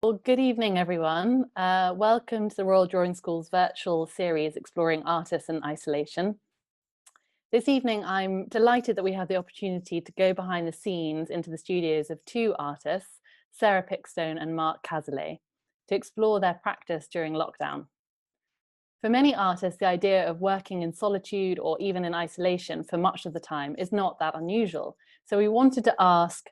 Well, good evening, everyone. Welcome to the Royal Drawing School's virtual series exploring artists and isolation. This evening, I'm delighted that we have the opportunity to go behind the scenes into the studios of two artists, Sarah Pickstone and Mark Cazalet, to explore their practice during lockdown. For many artists, the idea of working in solitude or even in isolation for much of the time is not that unusual. So we wanted to ask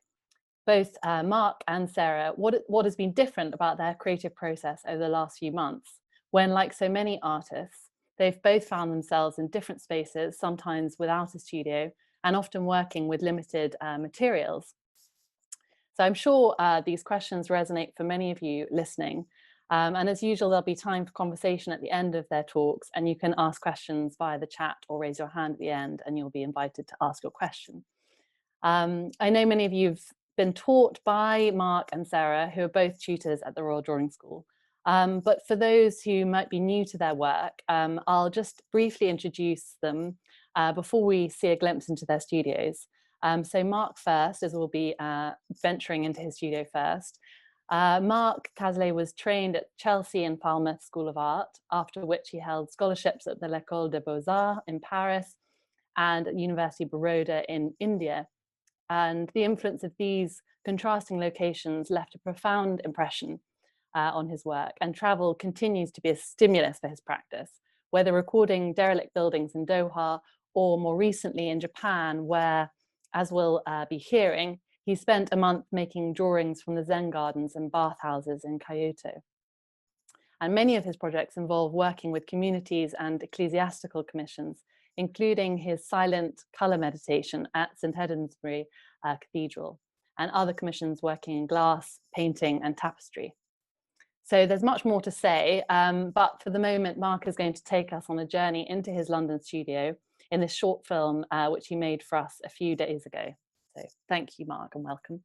both Mark and Sarah what has been different about their creative process over the last few months, when, like so many artists, they've both found themselves in different spaces, sometimes without a studio, and often working with limited materials. So I'm sure these questions resonate for many of you listening. And as usual, there'll be time for conversation at the end of their talks, and you can ask questions via the chat or raise your hand at the end, and you'll be invited to ask your question. I know many of you've been taught by Mark and Sarah, who are both tutors at the Royal Drawing School. But for those who might be new to their work, I'll just briefly introduce them before we see a glimpse into their studios. So Mark first, as we'll be venturing into his studio first. Mark Cazalet was trained at Chelsea and Falmouth School of Art, after which he held scholarships at the l'École des Beaux-Arts in Paris and at University of Baroda in India. And the influence of these contrasting locations left a profound impression on his work, and travel continues to be a stimulus for his practice, whether recording derelict buildings in Doha or more recently in Japan, where, as we'll be hearing, he spent a month making drawings from the Zen gardens and bathhouses in Kyoto. And many of his projects involve working with communities and ecclesiastical commissions, including his silent colour meditation at St Edmundsbury Cathedral, and other commissions working in glass, painting and tapestry. So there's much more to say, but for the moment, Mark is going to take us on a journey into his London studio in this short film, which he made for us a few days ago. So thank you, Mark, and welcome.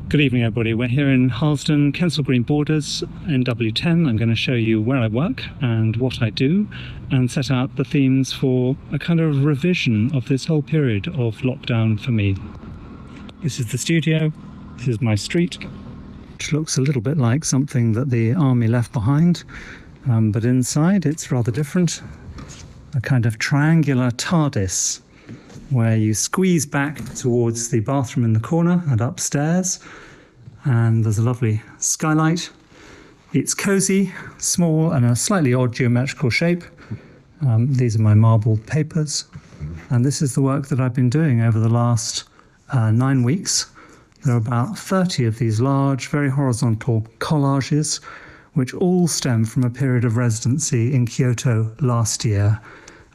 Good evening, everybody. We're here in Harlesden, Kensal Green Borders, NW10. I'm going to show you where I work and what I do, and set out the themes for a kind of revision of this whole period of lockdown for me. This is the studio. This is my street, which looks a little bit like something that the army left behind, but inside it's rather different. A kind of triangular TARDIS, where you squeeze back towards the bathroom in the corner and upstairs, and there's a lovely skylight. It's cosy, small, and a slightly odd geometrical shape. These are my marbled papers, and this is the work that I've been doing over the last 9 weeks. There are about 30 of these large, very horizontal collages, which all stem from a period of residency in Kyoto last year,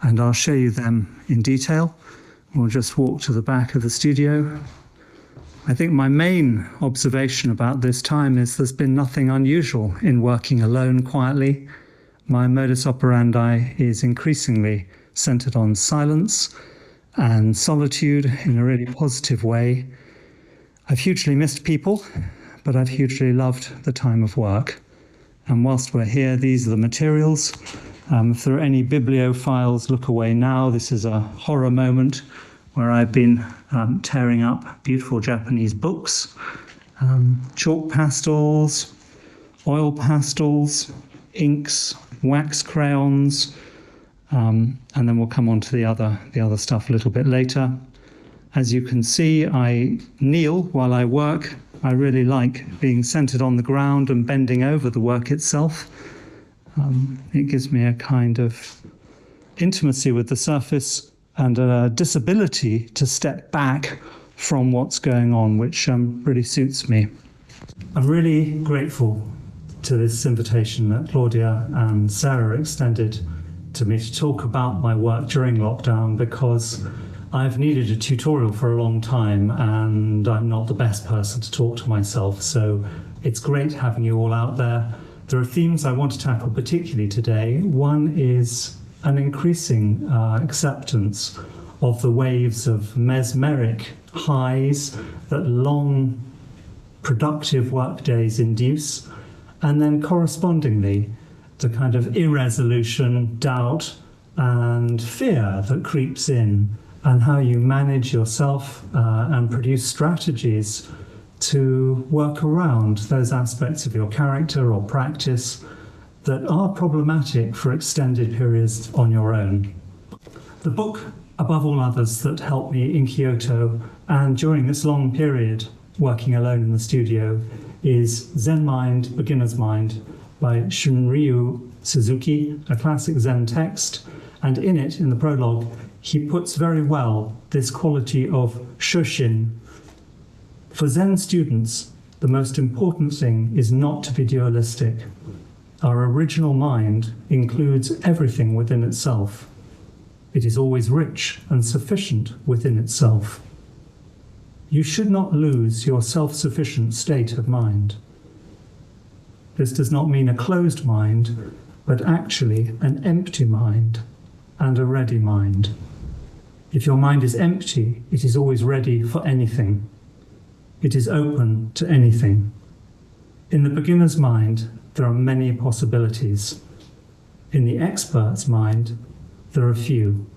and I'll show you them in detail. We'll just walk to the back of the studio. I think my main observation about this time is there's been nothing unusual in working alone quietly. My modus operandi is increasingly centered on silence and solitude in a really positive way. I've hugely missed people, but I've hugely loved the time of work. And whilst we're here, these are the materials. If there are any bibliophiles, look away now. This is a horror moment where I've been tearing up beautiful Japanese books, chalk pastels, oil pastels, inks, wax crayons, and then we'll come on to the other stuff a little bit later. As you can see, I kneel while I work. I really like being centered on the ground and bending over the work itself. It gives me a kind of intimacy with the surface and a disability to step back from what's going on, which really suits me. I'm really grateful to this invitation that Claudia and Sarah extended to me to talk about my work during lockdown, because I've needed a tutorial for a long time and I'm not the best person to talk to myself, so it's great having you all out there. There are themes I want to tackle particularly today. One is an increasing acceptance of the waves of mesmeric highs that long, productive work days induce, and then correspondingly, the kind of irresolution, doubt, and fear that creeps in, and how you manage yourself and produce strategies to work around those aspects of your character or practice that are problematic for extended periods on your own. The book, above all others, that helped me in Kyoto and during this long period working alone in the studio is Zen Mind, Beginner's Mind by Shunryu Suzuki, a classic Zen text, and in it, in the prologue, he puts very well this quality of shoshin. For Zen students, the most important thing is not to be dualistic. Our original mind includes everything within itself. It is always rich and sufficient within itself. You should not lose your self-sufficient state of mind. This does not mean a closed mind, but actually an empty mind and a ready mind. If your mind is empty, it is always ready for anything. It is open to anything. In the beginner's mind, there are many possibilities. In the expert's mind, there are few.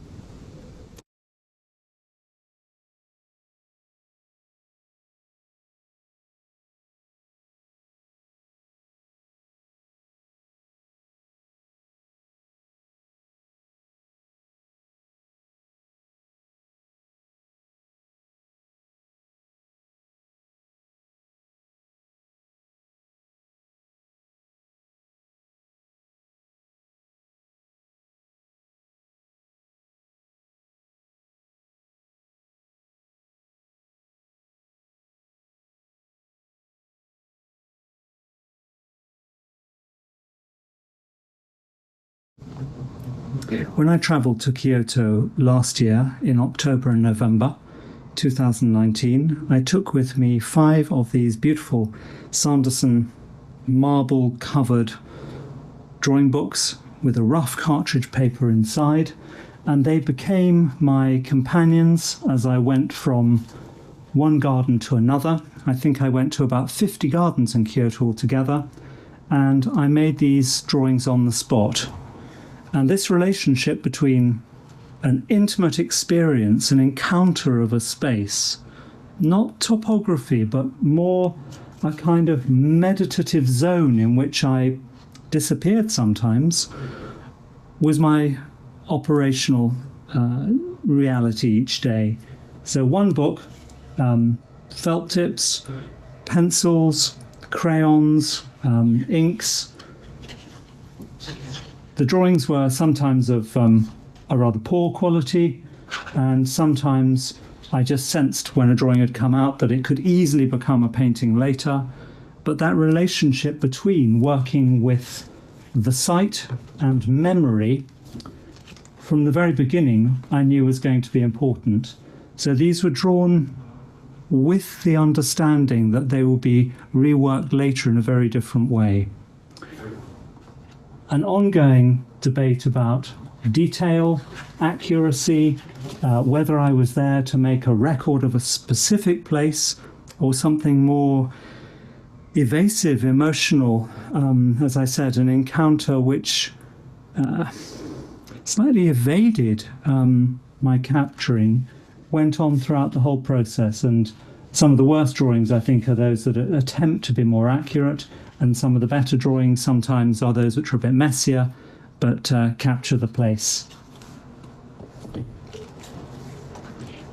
When I travelled to Kyoto last year in October and November 2019, I took with me 5 of these beautiful Sanderson marble-covered drawing books with a rough cartridge paper inside, and they became my companions as I went from one garden to another. I think I went to about 50 gardens in Kyoto altogether, and I made these drawings on the spot. And this relationship between an intimate experience, an encounter of a space, not topography, but more a kind of meditative zone in which I disappeared sometimes, was my operational reality each day. So one book, felt tips, pencils, crayons, inks. The drawings were sometimes of a rather poor quality, and sometimes I just sensed when a drawing had come out that it could easily become a painting later. But that relationship between working with the sight and memory from the very beginning I knew was going to be important. So these were drawn with the understanding that they will be reworked later in a very different way. An ongoing debate about detail, accuracy, whether I was there to make a record of a specific place or something more evasive, emotional, as I said, an encounter which slightly evaded my capturing, went on throughout the whole process. And some of the worst drawings, I think, are those that attempt to be more accurate, and some of the better drawings sometimes are those which are a bit messier, but capture the place.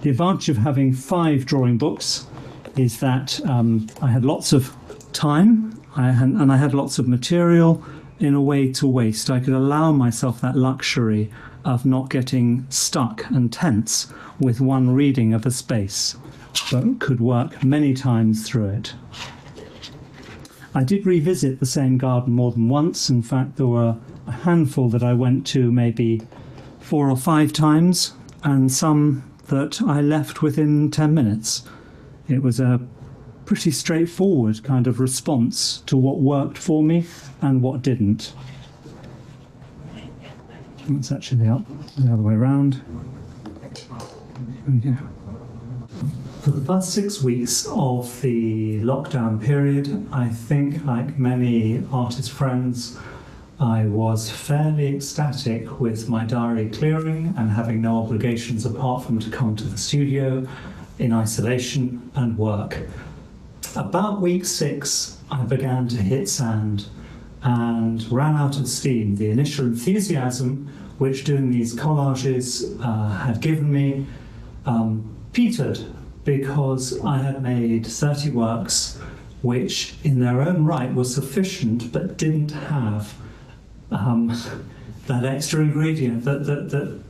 The advantage of having 5 drawing books is that I had lots of time and I had lots of material in a way to waste. I could allow myself that luxury of not getting stuck and tense with one reading of a space, but could work many times through it. I did revisit the same garden more than once. In fact, there were a handful that I went to maybe 4 or 5 times, and some that I left within 10 minutes. It was a pretty straightforward kind of response to what worked for me and what didn't. It's actually up the other way around. There we go. For the first 6 weeks of the lockdown period, I think, like many artist friends, I was fairly ecstatic with my diary clearing and having no obligations apart from to come to the studio in isolation and work. About week 6, I began to hit sand and ran out of steam. The initial enthusiasm which doing these collages had given me petered, because I had made 30 works which in their own right were sufficient but didn't have that extra ingredient that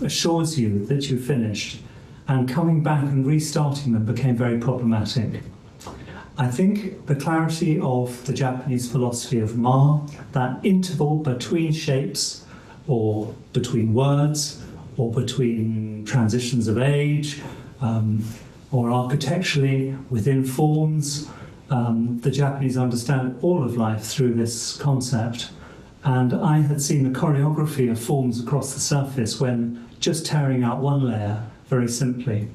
assures you that you finished. And coming back and restarting them became very problematic. I think the clarity of the Japanese philosophy of Ma, that interval between shapes or between words or between transitions of age, or architecturally within forms. The Japanese understand all of life through this concept. And I had seen the choreography of forms across the surface when just tearing out one layer very simply.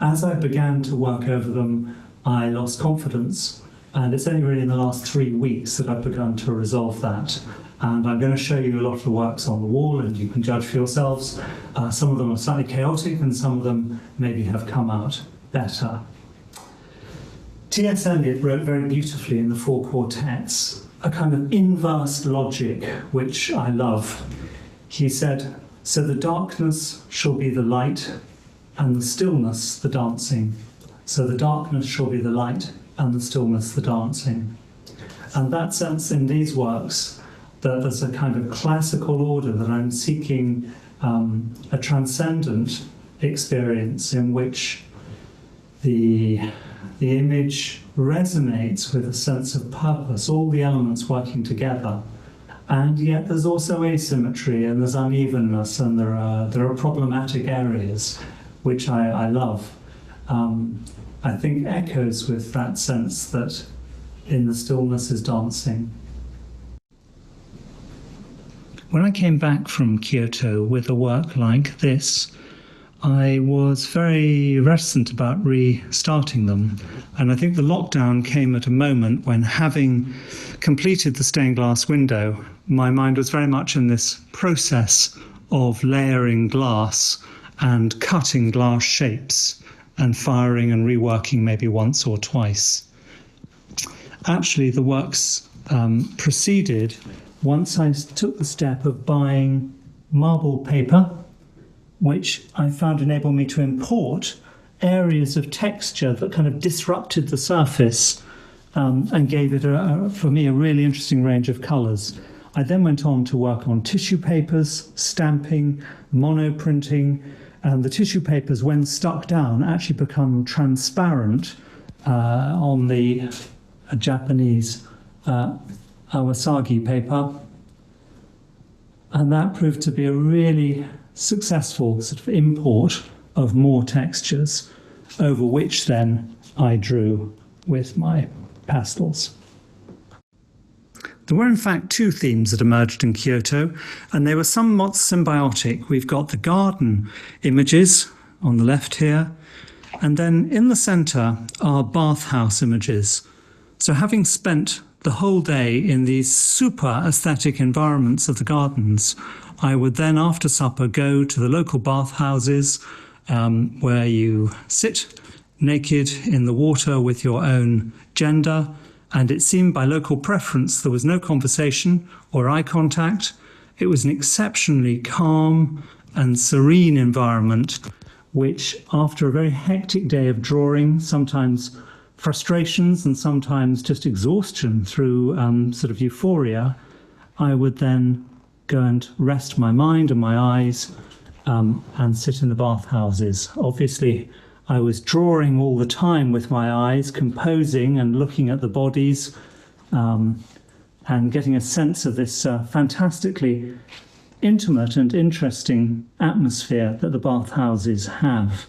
As I began to work over them, I lost confidence. And it's only really in the last 3 weeks that I've begun to resolve that. And I'm going to show you a lot of the works on the wall, and you can judge for yourselves. Some of them are slightly chaotic, and some of them maybe have come out better. T.S. Eliot wrote very beautifully in the Four Quartets a kind of inverse logic, which I love. He said, "So the darkness shall be the light, and the stillness the dancing. So the darkness shall be the light, and the stillness the dancing." And that sense in these works, that there's a kind of classical order, that I'm seeking a transcendent experience in which the image resonates with a sense of purpose, all the elements working together. And yet there's also asymmetry, and there's unevenness, and there are problematic areas, which I love. I think echoes with that sense that in the stillness is dancing. When I came back from Kyoto with a work like this, I was very reticent about restarting them. And I think the lockdown came at a moment when, having completed the stained glass window, my mind was very much in this process of layering glass and cutting glass shapes and firing and reworking maybe once or twice. Actually, the works proceeded once I took the step of buying marble paper, which I found enabled me to import areas of texture that kind of disrupted the surface and gave it, for me, a really interesting range of colours. I then went on to work on tissue papers, stamping, monoprinting, and the tissue papers, when stuck down, actually become transparent on the Japanese Awasagi paper. And that proved to be a really successful sort of import of more textures, over which then I drew with my pastels. There were in fact 2 themes that emerged in Kyoto, and they were somewhat symbiotic. We've got the garden images on the left here, and then in the centre are bathhouse images. So having spent the whole day in these super aesthetic environments of the gardens, I would then, after supper, go to the local bathhouses where you sit naked in the water with your own gender, and it seemed by local preference there was no conversation or eye contact. It was an exceptionally calm and serene environment, which, after a very hectic day of drawing, sometimes frustrations and sometimes just exhaustion through sort of euphoria, I would then go and rest my mind and my eyes and sit in the bathhouses. Obviously, I was drawing all the time with my eyes, composing and looking at the bodies and getting a sense of this fantastically intimate and interesting atmosphere that the bathhouses have.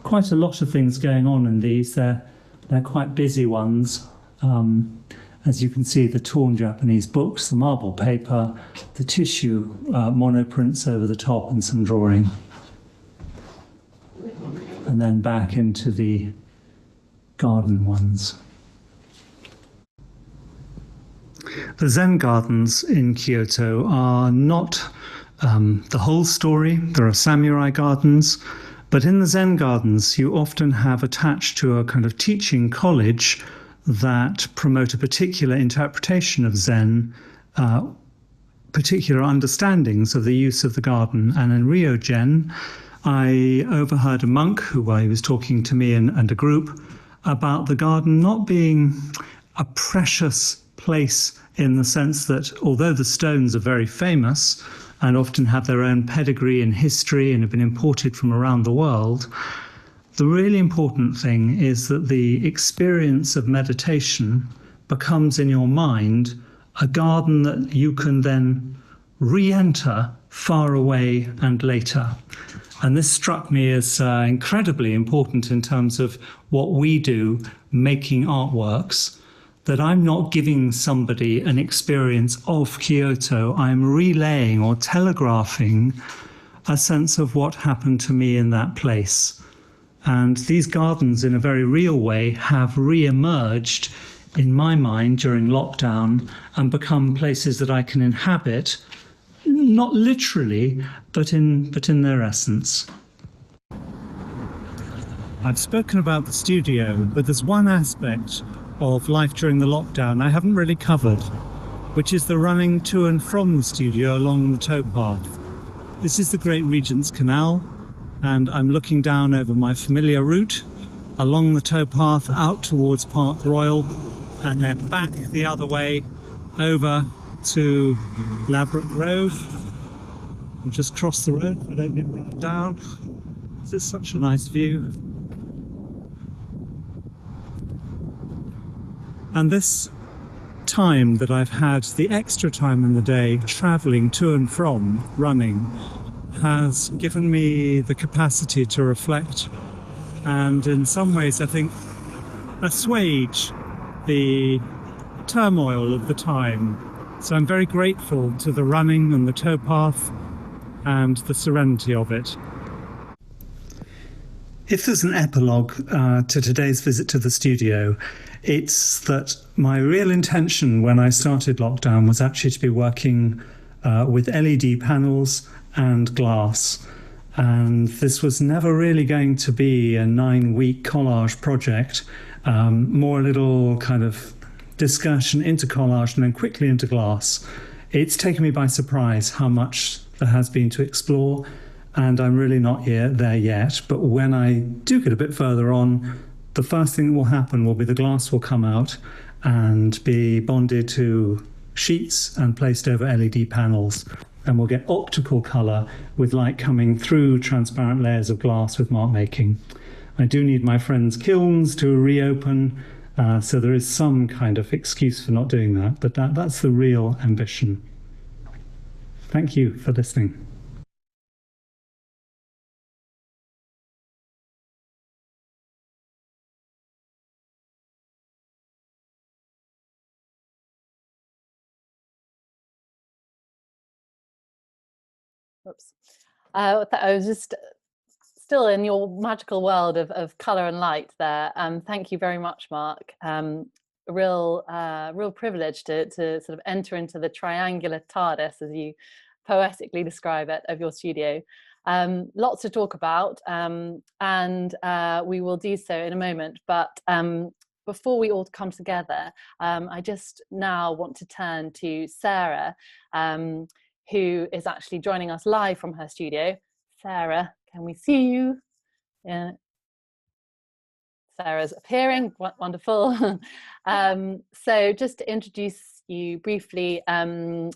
Quite a lot of things going on in these. They're quite busy ones. As you can see, the torn Japanese books, the marble paper, the tissue monoprints over the top, and some drawing. and then back into the garden ones. The Zen gardens in Kyoto are not the whole story. There are samurai gardens, but in the Zen gardens you often have attached to a kind of teaching college that promote a particular interpretation of Zen, particular understandings of the use of the garden. And in Ryogen, I overheard a monk who I was talking to me and a group about the garden not being a precious place in the sense that although the stones are very famous and often have their own pedigree and history and have been imported from around the world, the really important thing is that the experience of meditation becomes in your mind a garden that you can then re-enter far away and later. And this struck me as incredibly important in terms of what we do making artworks, that I'm not giving somebody an experience of Kyoto, I'm relaying or telegraphing a sense of what happened to me in that place. And these gardens, in a very real way, have re-emerged in my mind during lockdown and become places that I can inhabit, not literally, but in their essence. I've spoken about the studio, but there's one aspect of life during the lockdown I haven't really covered, which is the running to and from the studio along the towpath. This is the Great Regent's Canal, and I'm looking down over my familiar route along the towpath out towards Park Royal and then back the other way over to Ladbroke Grove. I'll just cross the road, I don't get run down. This is such a nice view. And this time that I've had, the extra time in the day, travelling to and from running, has given me the capacity to reflect and in some ways, I think, assuage the turmoil of the time. So I'm very grateful to the running and the towpath and the serenity of it. If there's an epilogue to today's visit to the studio, it's that my real intention when I started lockdown was actually to be working with LED panels and glass. And this was never really going to be a 9-week collage project, more a little kind of discussion into collage and then quickly into glass. It's taken me by surprise how much there has been to explore, and I'm really not there yet. But when I do get a bit further on, the first thing that will happen will be the glass will come out and be bonded to sheets and placed over LED panels. And we'll get optical colour with light coming through transparent layers of glass with mark making. I do need my friend's kilns to reopen, so there is some kind of excuse for not doing that, but that's the real ambition. Thank you for listening. Oops. I was just still in your magical world of colour and light there. Thank you very much, Mark. A real privilege to sort of enter into the triangular TARDIS, as you poetically describe it, of your studio. Lots to talk about, and we will do so in a moment. But before we all come together, I just now want to turn to Sarah, who is actually joining us live from her studio. Sarah, can we see you? Yeah. Sarah's appearing, wonderful. So just to introduce you briefly, Sarah's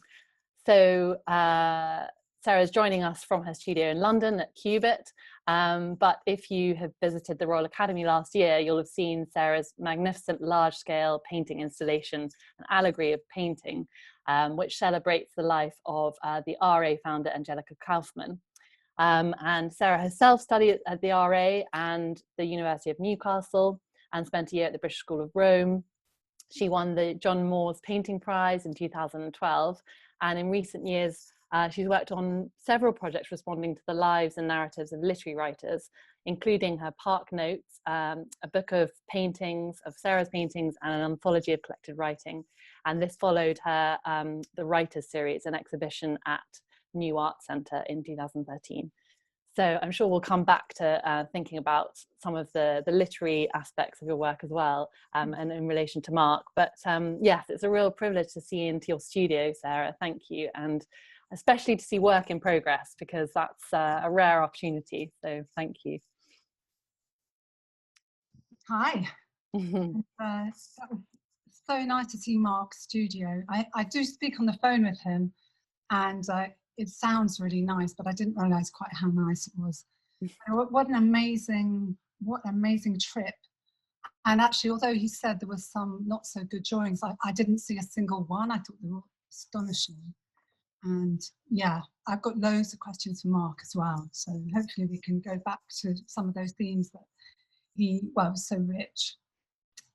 joining us from her studio in London at Cubit. But if you have visited the Royal Academy last year, you'll have seen Sarah's magnificent large-scale painting installation, an allegory of painting, which celebrates the life of the RA founder, Angelica Kaufman. And Sarah herself studied at the RA and the University of Newcastle and spent a year at the British School of Rome. She won the John Moores Painting Prize in 2012, and in recent years she's worked on several projects responding to the lives and narratives of literary writers, including her Park Notes, a book of paintings, of Sarah's paintings, and an anthology of collected writing. And this followed her The Writers Series, an exhibition at New Art Centre in 2013. So I'm sure we'll come back to thinking about some of the literary aspects of your work as well, and in relation to Mark. But yes, it's a real privilege to see into your studio, Sarah. Thank you. And especially to see work in progress, because that's a rare opportunity. So thank you. Hi. So nice to see Mark's studio. I do speak on the phone with him, and it sounds really nice, but I didn't realise quite how nice it was. What an amazing trip. And actually, although he said there was some not so good drawings, I didn't see a single one. I thought they were astonishing. And yeah, I've got loads of questions for Mark as well. So hopefully we can go back to some of those themes that was so rich.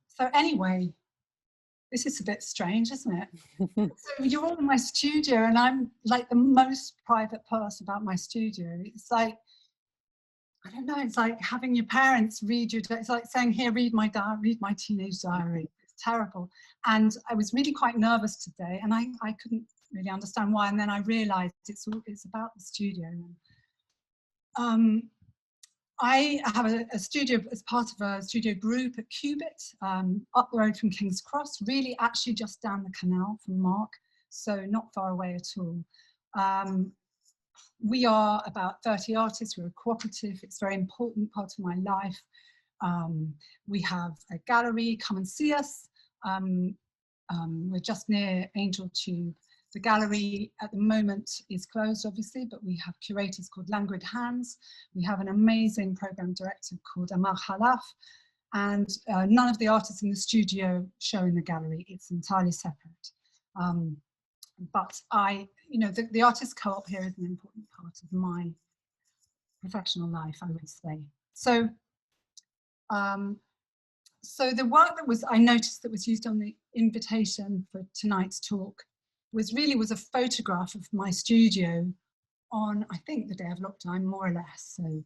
So anyway, this is a bit strange, isn't it? So you're all in my studio, and I'm like the most private person about my studio. It's like, I don't know, it's like having your parents read your, it's like saying, here, read my diary, read my teenage diary. It's terrible. And I was really quite nervous today, and I couldn't really understand why. And then I realized it's about the studio. I have a studio as part of a studio group at Cubit, up the road from King's Cross, really actually just down the canal from Mark, so not far away at all. We are about 30 artists. We're a cooperative. It's a very important part of my life. We have a gallery. Come and see us. We're just near Angel Tube. The gallery at the moment is closed, obviously, but we have curators called Languid Hands. We have an amazing program director called Amar Khalaf, and none of the artists in the studio show in the gallery. It's entirely separate. But the Artists Co-op here is an important part of my professional life, I would say. So, so the work I noticed that was used on the invitation for tonight's talk was a photograph of my studio on, I think, the day of lockdown, more or less. So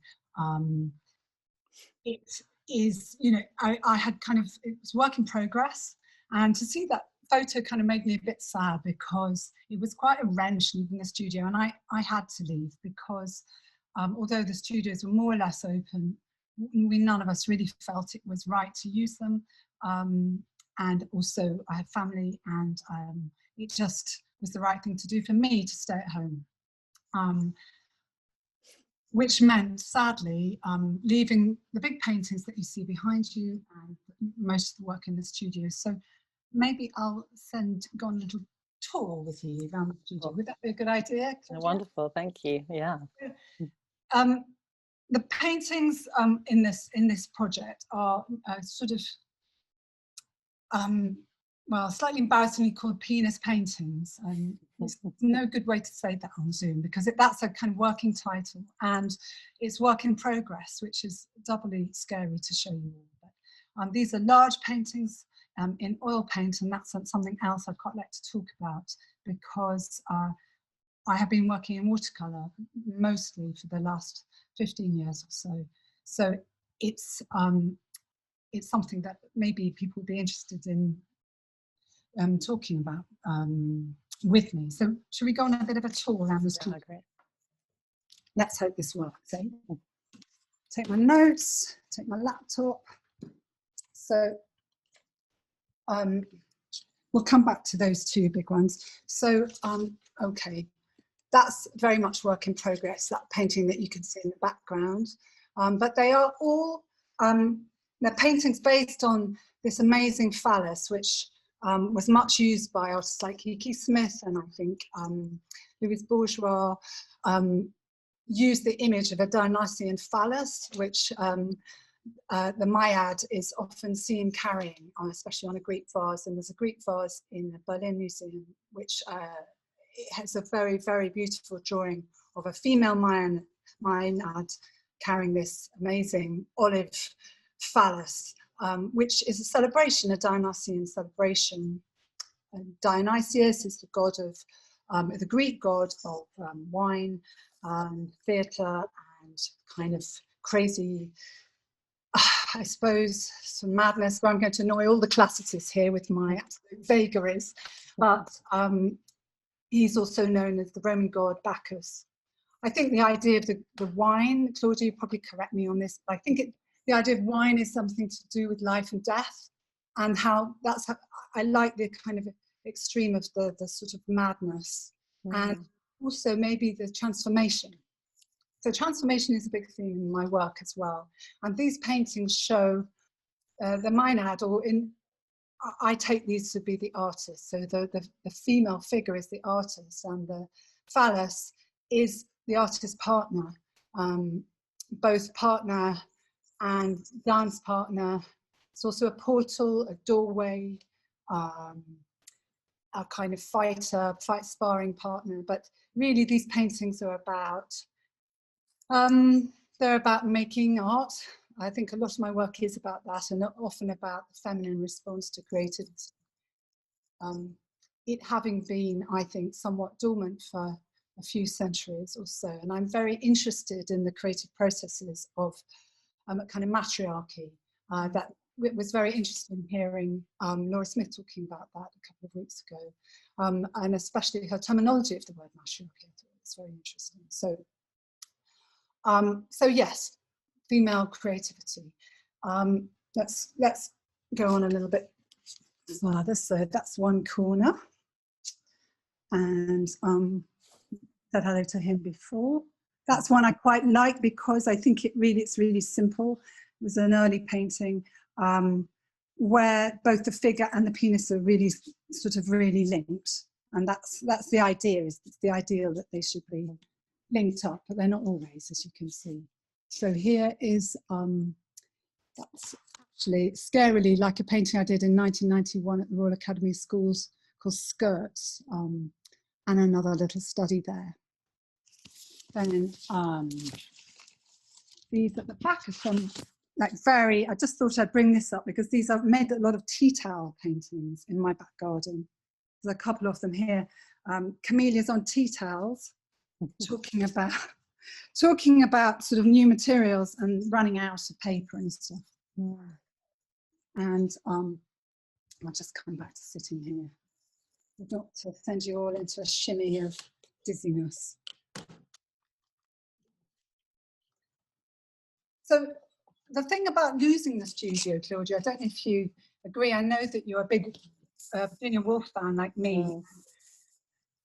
it is, I had it was work in progress, and to see that photo kind of made me a bit sad, because it was quite a wrench leaving the studio, and I had to leave because although the studios were more or less open, none of us really felt it was right to use them. And also I have family, and it just was the right thing to do for me to stay at home. Which meant, sadly, leaving the big paintings that you see behind you and most of the work in the studio. So maybe I'll go on a little tour with you around the studio. Would that be a good idea, Claudia? Wonderful, thank you. Yeah. The paintings in this project are slightly embarrassingly called penis paintings. There's no good way to say that on Zoom, because that's a kind of working title, and it's work in progress, which is doubly scary to show you all. But these are large paintings in oil paint, and that's something else I'd quite like to talk about, because I have been working in watercolour mostly for the last 15 years or so. So it's something that maybe people would be interested in talking about with me. So should we go on a bit of a tour around the studio? Great. Let's hope this works. Take my notes, take my laptop. So we'll come back to those two big ones. So, okay, that's very much work in progress, that painting that you can see in the background. But they are all, they're paintings based on this amazing phallus, which was much used by artists like Kiki Smith, and I think Louis Bourgeois used the image of a Dionysian phallus, which the Maiad is often seen carrying, especially on a Greek vase. And there's a Greek vase in the Berlin Museum, which it has a very, very beautiful drawing of a female Maiad carrying this amazing olive phallus, which is a celebration, a Dionysian celebration. And Dionysius is the god of, the Greek god of wine, theatre, and kind of crazy, I suppose, some madness, where I'm going to annoy all the classicists here with my absolute vagaries. But he's also known as the Roman god Bacchus. I think the idea of the wine, Claudia, you probably correct me on this, but I think the idea of wine is something to do with life and death, and how I like the kind of extreme of the sort of madness, and also maybe the transformation. So transformation is a big theme in my work as well. And these paintings show the Maenad, I take these to be the artist. So the female figure is the artist, and the phallus is the artist's partner, both partner and dance partner. It's also a portal, a doorway, a kind of fight sparring partner. But really, these paintings are about they're about making art. I think a lot of my work is about that, and often about the feminine response to creativity. It having been, I think, somewhat dormant for a few centuries or so, and I'm very interested in the creative processes of a kind of matriarchy. That it was very interesting hearing Laura Smith talking about that a couple of weeks ago, and especially her terminology of the word matriarchy. I thought it was very interesting. So yes, female creativity. Let's go on a little bit further. So that's one corner, and said hello to him before. That's one I quite like because I think it's really simple. It was an early painting where both the figure and the penis are really sort of really linked, and that's the idea. It's the ideal that they should be linked up, but they're not always, as you can see. So here is that's actually scarily like a painting I did in 1991 at the Royal Academy of Schools called Skirts, and another little study there. Then these at the back are some like I just thought I'd bring this up because I've made a lot of tea towel paintings in my back garden. There's a couple of them here. Camellias on tea towels, talking about sort of new materials and running out of paper and stuff. Yeah. And I'll just come back to sitting here, not to send you all into a shimmy of dizziness. So the thing about losing the studio, Claudia, I don't know if you agree. I know that you're a big Virginia Woolf fan like me.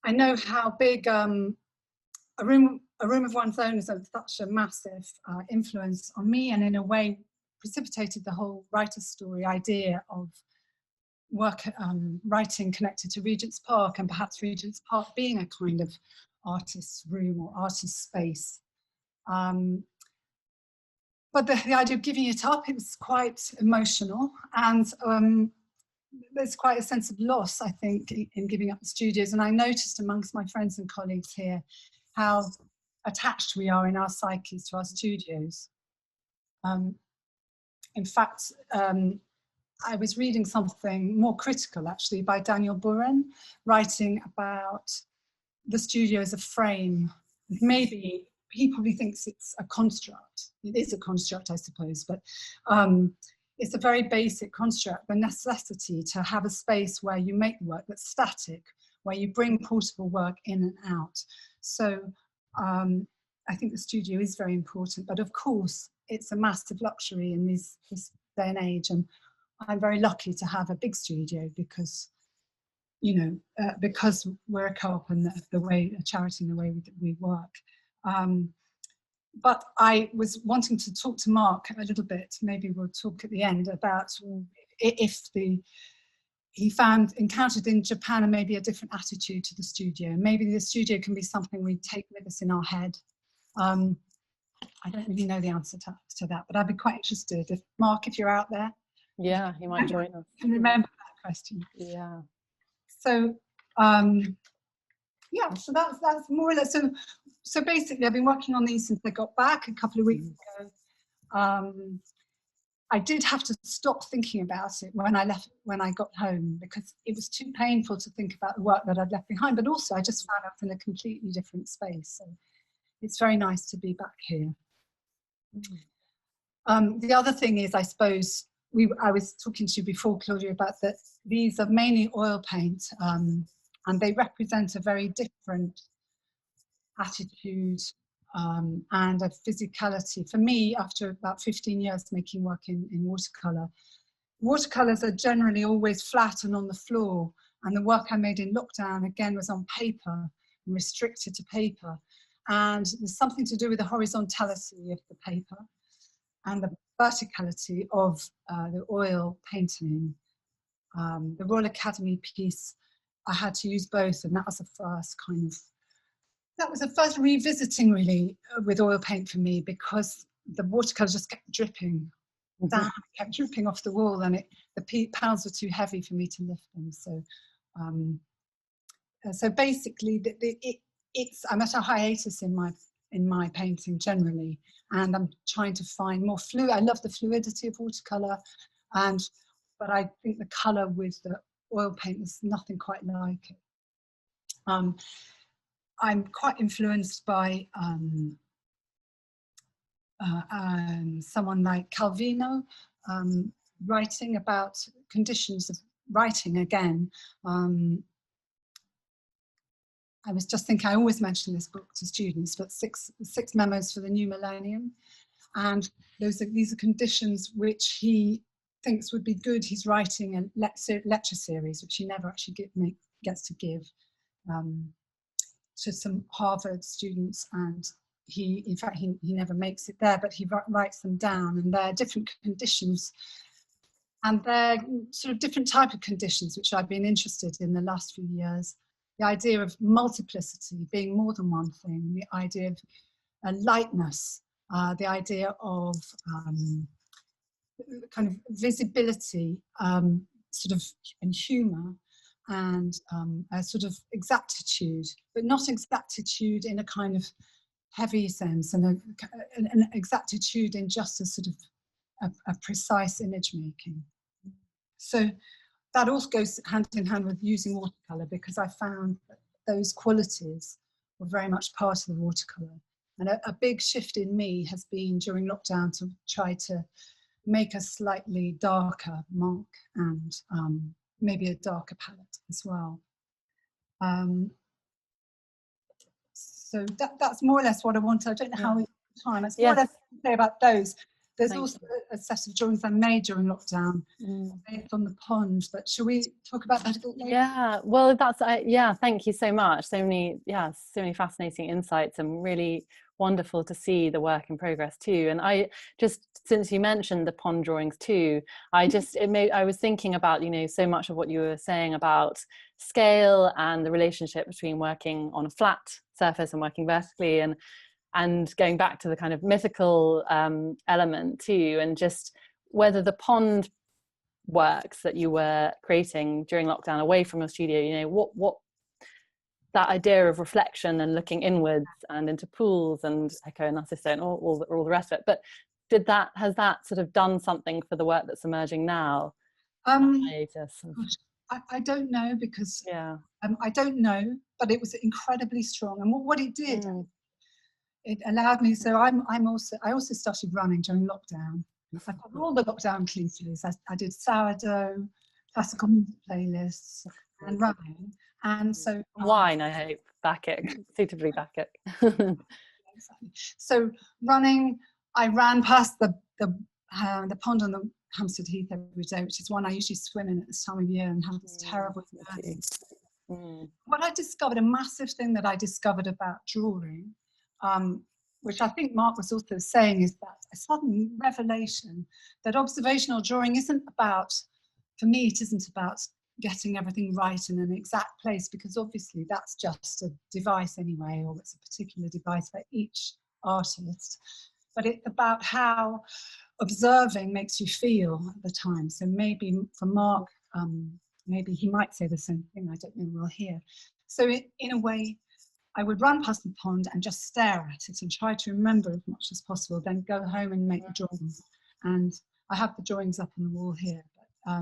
I know how big a room of one's own is such a massive influence on me, and in a way precipitated the whole writer's story idea of writing connected to Regent's Park, and perhaps Regent's Park being a kind of artist's room or artist's space. But the idea of giving it up, it was quite emotional, and there's quite a sense of loss, I think, in giving up the studios. And I noticed amongst my friends and colleagues here how attached we are in our psyches to our studios. In fact, I was reading something more critical, actually, by Daniel Buren, writing about the studio as a frame. Maybe he probably thinks it's a construct. It is a construct, I suppose, but it's a very basic construct, the necessity to have a space where you make work that's static, where you bring portable work in and out. So I think the studio is very important, but of course, it's a massive luxury in this day and age. And I'm very lucky to have a big studio because, because we're a co-op and a charity in the way we work. But I was wanting to talk to Mark a little bit, maybe we'll talk at the end, about if he encountered in Japan and maybe a different attitude to the studio. Maybe the studio can be something we take with us in our head. I don't really know the answer to that, but I'd be quite interested. Mark, if you're out there. Yeah, he might join us. Can remember that question. Yeah. So, yeah, so that's more or less. So basically, I've been working on these since I got back a couple of weeks ago. I did have to stop thinking about it when I got home, because it was too painful to think about the work that I'd left behind, but also I just found out in a completely different space. So it's very nice to be back here. The other thing is, I suppose, I was talking to you before, Claudia, about that these are mainly oil paint, and they represent a very different attitude and a physicality. For me, after about 15 years making work in watercolour, watercolours are generally always flat and on the floor, and the work I made in lockdown, again, was on paper, and restricted to paper. And there's something to do with the horizontality of the paper and the verticality of the oil painting. The Royal Academy piece, I had to use both, and that was the first revisiting really with oil paint for me, because the watercolour just kept dripping down, kept dripping off the wall, and the panels were too heavy for me to lift them. So basically, I'm at a hiatus in my painting generally, and I'm trying to find more fluid. I love the fluidity of watercolour, but I think the colour with the oil paint is nothing quite like it. I'm quite influenced by someone like Calvino, writing about conditions of writing again. I was just thinking, I always mention this book to students, but six memos for the new millennium. And these are conditions which he thinks would be good. He's writing a lecture series, which he never actually gets to give to some Harvard students. And in fact, he never makes it there, but he writes them down, and they're different conditions. And they're sort of different type of conditions, which I've been interested in the last few years. The idea of multiplicity, being more than one thing, the idea of lightness, the idea of kind of visibility, sort of, and humour, and a sort of exactitude, but not exactitude in a kind of heavy sense, and an exactitude in just a sort of a precise image making. So that also goes hand in hand with using watercolour, because I found that those qualities were very much part of the watercolour. And a big shift in me has been during lockdown to try to make a slightly darker mark, and maybe a darker palette as well. So that's more or less what I wanted. I don't know how we time. That's more or less to say about those. There's also a set of drawings I made during lockdown based on the pond, but shall we talk about that a bit later? Yeah, well, thank you so much. So many fascinating insights, and really wonderful to see the work in progress too. And I just, since you mentioned the pond drawings too, I was thinking about, so much of what you were saying about scale and the relationship between working on a flat surface and working vertically, and going back to the kind of mythical element too, and just whether the pond works that you were creating during lockdown away from your studio, what that idea of reflection and looking inwards and into pools and Echo and Narciso and all the rest of it, but has that sort of done something for the work that's emerging now? I don't know, because I don't know, but it was incredibly strong, and what it did, it allowed me. So I also started running during lockdown. I've got all the lockdown cliches. I did sourdough, classical music playlists, and running, and so wine. I hope suitably Bacchic. Exactly. So running, I ran past the pond on the Hampstead Heath every day, which is one I usually swim in at this time of year and have this terrible. What I discovered, a massive thing that I discovered about drawing, which I think Mark was also saying, is that a sudden revelation that observational drawing isn't about, for me, it isn't about getting everything right in an exact place, because obviously that's just a device anyway, or it's a particular device for each artist. But it's about how observing makes you feel at the time. So maybe for Mark, maybe he might say the same thing, I don't know, we'll hear. So in a way, I would run past the pond and just stare at it and try to remember as much as possible, then go home and make the drawings. And I have the drawings up on the wall here, but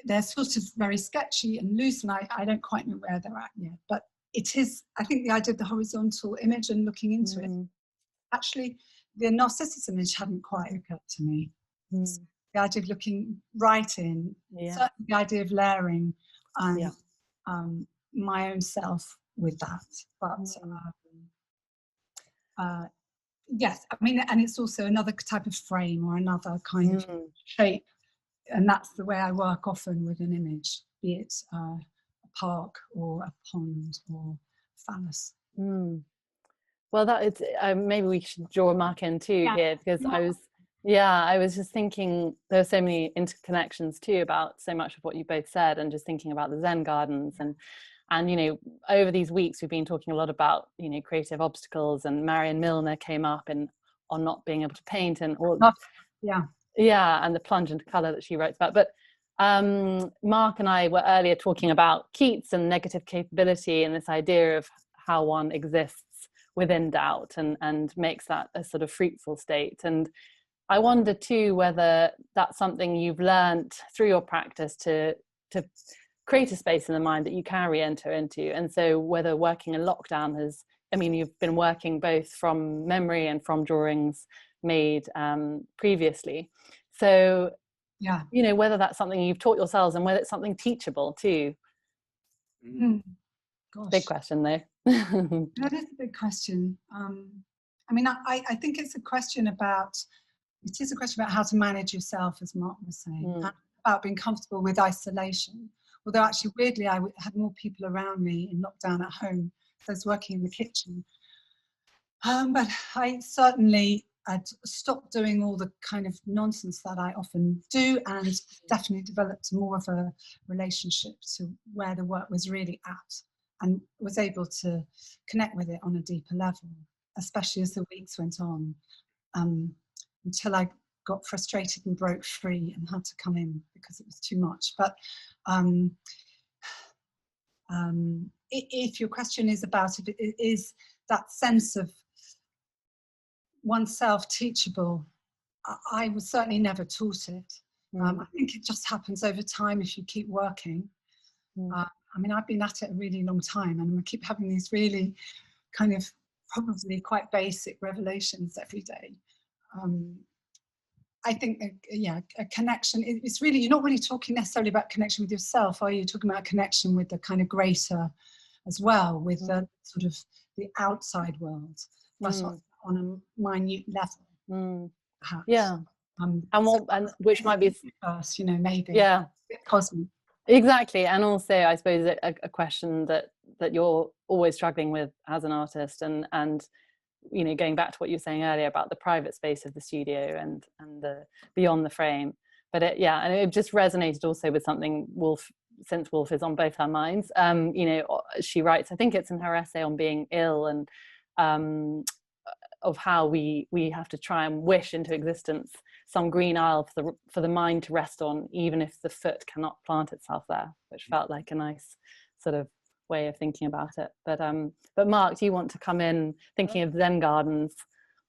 they're sort of very sketchy and loose, and I don't quite know where they're at yet. But it is, I think the idea of the horizontal image and looking into it, actually the narcissist image hadn't quite occurred to me. Mm. The idea of looking right in, Yeah. certainly the idea of layering Yeah. my own self with that. But yes, I mean, and it's also another type of frame or another kind of shape. And that's the way I work often with an image, be it a park or a pond or phallus. Well, that is, maybe we should draw a mark in too here, because I was just thinking there are so many interconnections too about so much of what you both said, and just thinking about the Zen gardens and you know, over these weeks we've been talking a lot about, you know, creative obstacles, and Marion Milner came up on not being able to paint and all. And the plunge into colour that she writes about. But Mark and I were earlier talking about Keats and negative capability, and this idea of how one exists within doubt and makes that a sort of fruitful state. And I wonder too whether that's something you've learned through your practice to create a space in the mind that you can re-enter into. And so whether working in lockdown has, I mean, you've been working both from memory and from drawings made previously. So, you know, whether that's something you've taught yourselves and whether it's something teachable too. Gosh. Big question though. That is a big question. I mean, I think it's a question about how to manage yourself, as Mark was saying, and about being comfortable with isolation. Although actually, weirdly, I had more people around me in lockdown at home. So I was working in the kitchen. But I certainly had stopped doing all the kind of nonsense that I often do, and definitely developed more of a relationship to where the work was really at, and was able to connect with it on a deeper level, especially as the weeks went on, until I got frustrated and broke free and had to come in because it was too much. But if your question is about it is that sense of oneself teachable, I was certainly never taught it. I think it just happens over time if you keep working. I mean, I've been at it a really long time, and I keep having these really kind of probably quite basic revelations every day. I think, a connection, it's really, you're not really talking necessarily about connection with yourself, are you? You're talking about connection with the kind of greater as well, with the sort of the outside world, but on a minute level, perhaps. Yeah. And which might be, first, you know, maybe. Yeah. Cosmic. Exactly. And also, I suppose a question that you're always struggling with as an artist, and you know, going back to what you were saying earlier about the private space of the studio and the beyond the frame. But and it just resonated also with something since Wolf is on both our minds. You know, she writes, I think it's in her essay on being ill, and of how we have to try and wish into existence some green isle for the mind to rest on, even if the foot cannot plant itself there, which felt like a nice sort of way of thinking about it. But Mark, do you want to come in thinking of Zen gardens?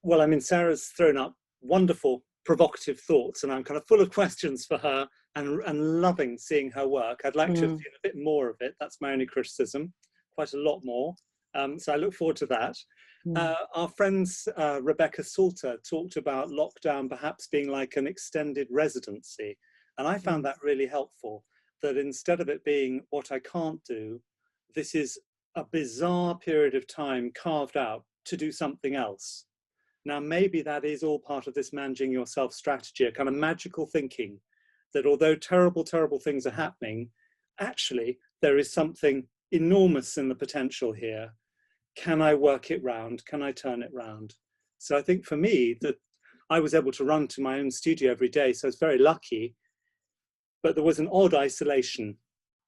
Well, I mean, Sarah's thrown up wonderful provocative thoughts, and I'm kind of full of questions for her, and loving seeing her work. I'd like to have seen a bit more of it. That's my only criticism, quite a lot more. So I look forward to that. Our friends Rebecca Salter talked about lockdown perhaps being like an extended residency, and I found that really helpful, that instead of it being what I can't do, this is a bizarre period of time carved out to do something else. Now, maybe that is all part of this managing yourself strategy, a kind of magical thinking that although terrible, terrible things are happening, actually there is something enormous in the potential here. Can I work it round? Can I turn it round? So I think for me, that I was able to run to my own studio every day, so I was very lucky, but there was an odd isolation.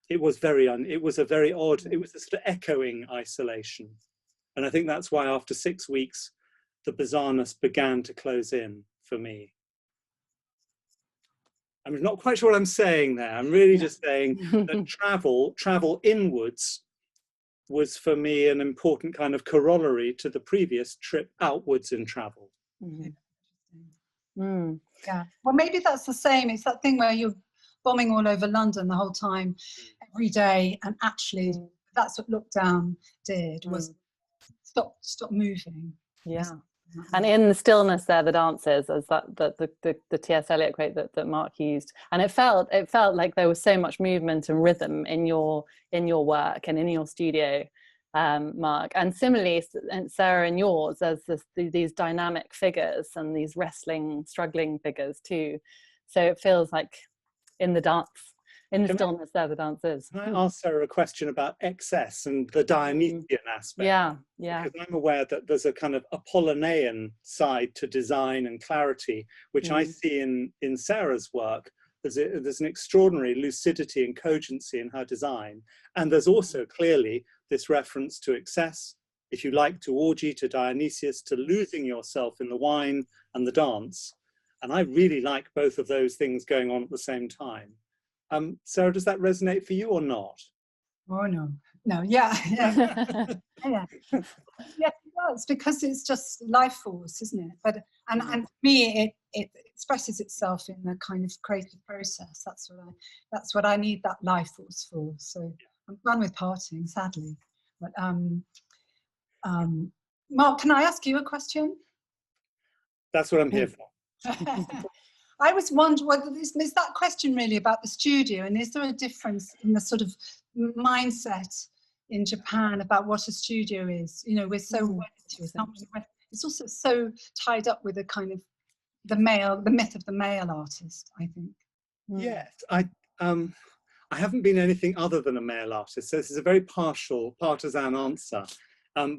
It was it was a very odd, it was a sort of echoing isolation. And I think that's why after 6 weeks, the bizarreness began to close in for me. I'm not quite sure what I'm saying there. I'm really just saying that travel inwards was for me an important kind of corollary to the previous trip outwards in travel. Yeah, well, maybe that's the same. It's that thing where you're bombing all over London the whole time, every day, and actually that's what lockdown did, was stop moving. And in the stillness there, the dance is, as that the T.S. Eliot quote that Mark used. And it felt like there was so much movement and rhythm in your work and in your studio, Mark. And similarly, and Sarah, in yours, there's these dynamic figures and these wrestling, struggling figures too. So it feels like in the dance, in the stillness there, the dance is. Can I ask Sarah a question about excess and the Dionysian aspect? Yeah. Because I'm aware that there's a kind of Apollinean side to design and clarity, which I see in Sarah's work. There's an extraordinary lucidity and cogency in her design. And there's also clearly this reference to excess, if you like, to orgy, to Dionysius, to losing yourself in the wine and the dance. And I really like both of those things going on at the same time. Sarah, does that resonate for you or not? Oh no, yeah. Yeah, it does, because it's just life force, isn't it? But and for me, it expresses itself in the kind of creative process. That's what I need that life force for. So I'm done with partying, sadly. But Mark, can I ask you a question? That's what I'm here for. I was wondering, is that question really about the studio, and is there a difference in the sort of mindset in Japan about what a studio is? You know, we're so wedded to it. It's also so tied up with a kind of the myth of the male artist, I think. Yes, I haven't been anything other than a male artist, so this is a very partisan answer.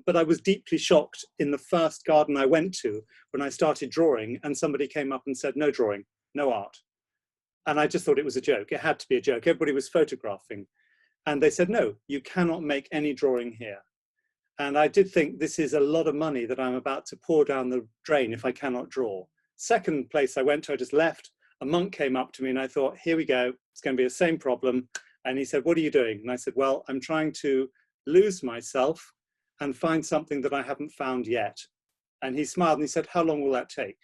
But I was deeply shocked in the first garden I went to when I started drawing, and somebody came up and said, no drawing, no art. And I just thought it was a joke. It had to be a joke. Everybody was photographing. And they said, no, you cannot make any drawing here. And I did think, this is a lot of money that I'm about to pour down the drain if I cannot draw. Second place I went to, I just left. A monk came up to me and I thought, here we go. It's going to be the same problem. And he said, what are you doing? And I said, well, I'm trying to lose myself and find something that I haven't found yet. And he smiled and he said, how long will that take?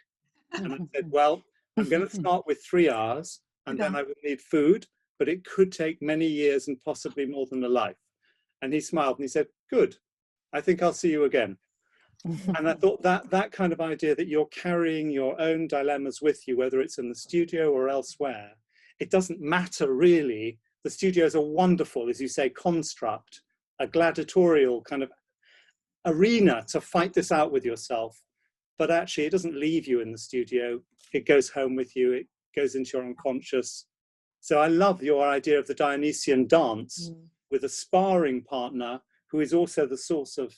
And I said, well, I'm going to start with 3 hours, and then I would need food, but it could take many years and possibly more than a life. And he smiled and he said, good, I think I'll see you again. And I thought that kind of idea that you're carrying your own dilemmas with you, whether it's in the studio or elsewhere, it doesn't matter really. The studio is a wonderful, as you say, construct, a gladiatorial kind of arena to fight this out with yourself. But actually, it doesn't leave you in the studio. It goes home with you. It goes into your unconscious. So I love your idea of the Dionysian dance with a sparring partner who is also the source of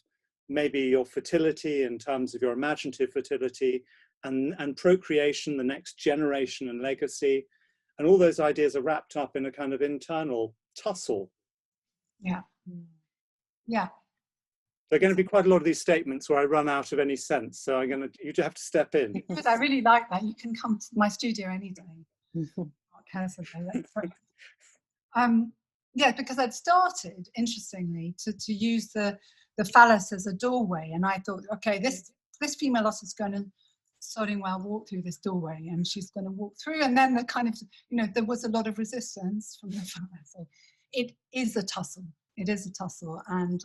maybe your fertility in terms of your imaginative fertility and procreation, the next generation and legacy. And all those ideas are wrapped up in a kind of internal tussle. Yeah. Yeah. There are going to be quite a lot of these statements where I run out of any sense. So you have to step in. Good, I really like that. You can come to my studio any day. Yeah, because I'd started, interestingly, to use the phallus as a doorway. And I thought, okay, this female artist is going to starting well walk through this doorway, and she's going to walk through. And then the kind of, there was a lot of resistance from the phallus. So it is a tussle. It is a tussle, and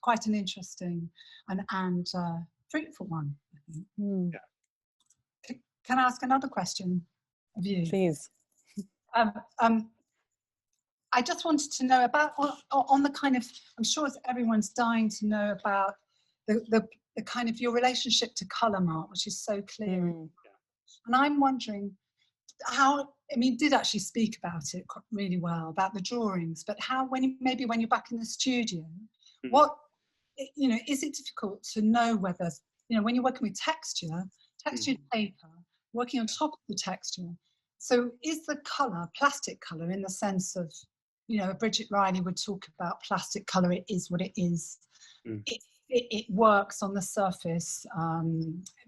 quite an interesting and fruitful one, I think. Yeah. Can I ask another question of you? Please. I just wanted to know about on the kind of, I'm sure everyone's dying to know about the kind of your relationship to colour, Mark, which is so clear. And I'm wondering how, you did actually speak about it really well, about the drawings, but how, when you're back in the studio, what, is it difficult to know whether, when you're working with textured paper, working on top of the texture, so is the colour, plastic colour, in the sense of, Bridget Riley would talk about plastic colour, it is what it is. It works on the surface,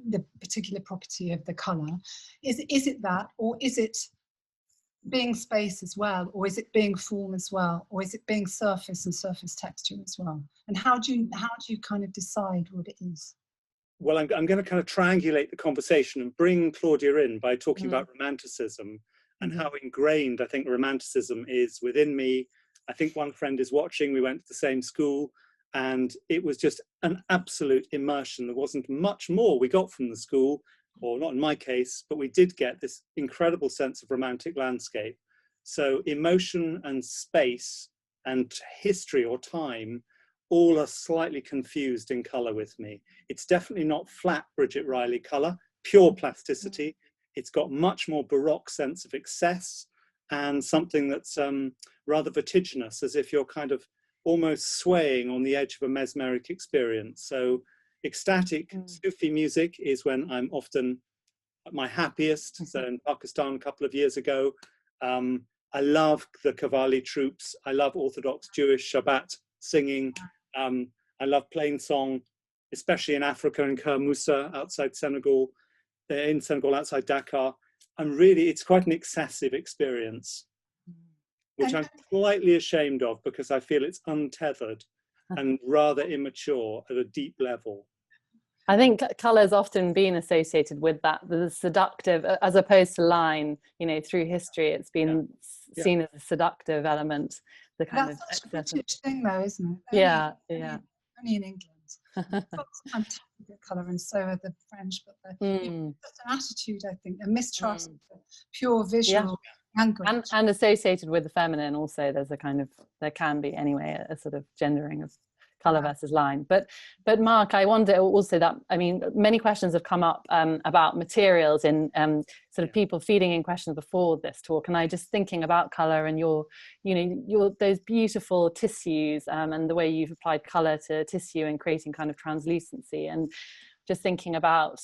the particular property of the colour. Is it that, or is it being space as well, or is it being form as well, or is it being surface and surface texture as well? And how do you kind of decide what it is? Well, I'm going to kind of triangulate the conversation and bring Claudia in by talking about romanticism and how ingrained I think romanticism is within me. I think one friend is watching, we went to the same school, And it was just an absolute immersion. There wasn't much more we got from the school, or not in my case, but we did get this incredible sense of romantic landscape. So emotion and space and history or time all are slightly confused in colour with me. It's definitely not flat Bridget Riley colour, pure plasticity. It's got much more Baroque sense of excess and something that's rather vertiginous, as if you're kind of almost swaying on the edge of a mesmeric experience. So ecstatic Sufi music is when I'm often at my happiest. So in Pakistan a couple of years ago, I love the Qawwali troops. I love Orthodox Jewish Shabbat singing. I love plain song, especially in Africa, in Kher Moussa, outside Senegal, outside Dakar. And really, it's quite an excessive experience, which I'm slightly ashamed of because I feel it's untethered and rather immature at a deep level. I think colour has often been associated with that, the seductive, as opposed to line, you know, through history, it's been seen as a seductive element. The kind That's of such a British thing though, isn't it? Only in England. Got fantastic colour, and so are the French, but just an attitude, I think, a mistrust of pure visual language. And associated with the feminine also, there's a kind of, there can be anyway, a sort of gendering of colour versus line. But Mark, I wonder also that, I mean, many questions have come up about materials in sort of people feeding in questions before this talk, and I just thinking about colour and your those beautiful tissues and the way you've applied colour to tissue and creating kind of translucency, and just thinking about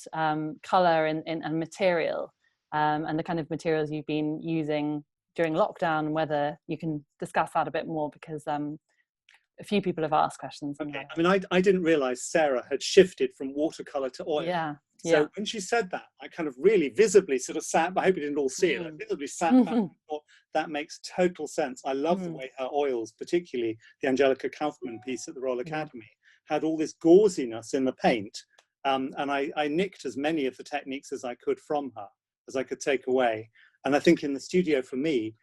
colour and material and the kind of materials you've been using during lockdown, and whether you can discuss that a bit more, because a few people have asked questions. Okay. I mean, I didn't realize Sarah had shifted from watercolor to oil. So when she said that, I kind of really visibly sort of sat, I hope you didn't all see it, I visibly sat back and thought, that makes total sense. I love the way her oils, particularly the Angelica Kaufman piece at the Royal Academy, had all this gauziness in the paint. And I nicked as many of the techniques as I could from her, as I could take away. And I think in the studio for me,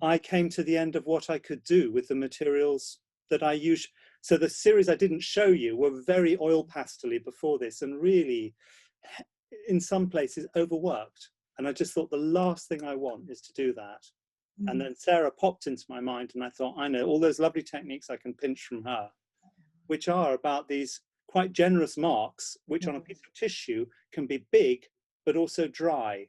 I came to the end of what I could do with the materials that I use. So the series I didn't show you were very oil pastel-y before this, and really, in some places, overworked. And I just thought the last thing I want is to do that. And then Sarah popped into my mind, and I thought, I know all those lovely techniques I can pinch from her, which are about these quite generous marks, which on a piece of tissue can be big, but also dry.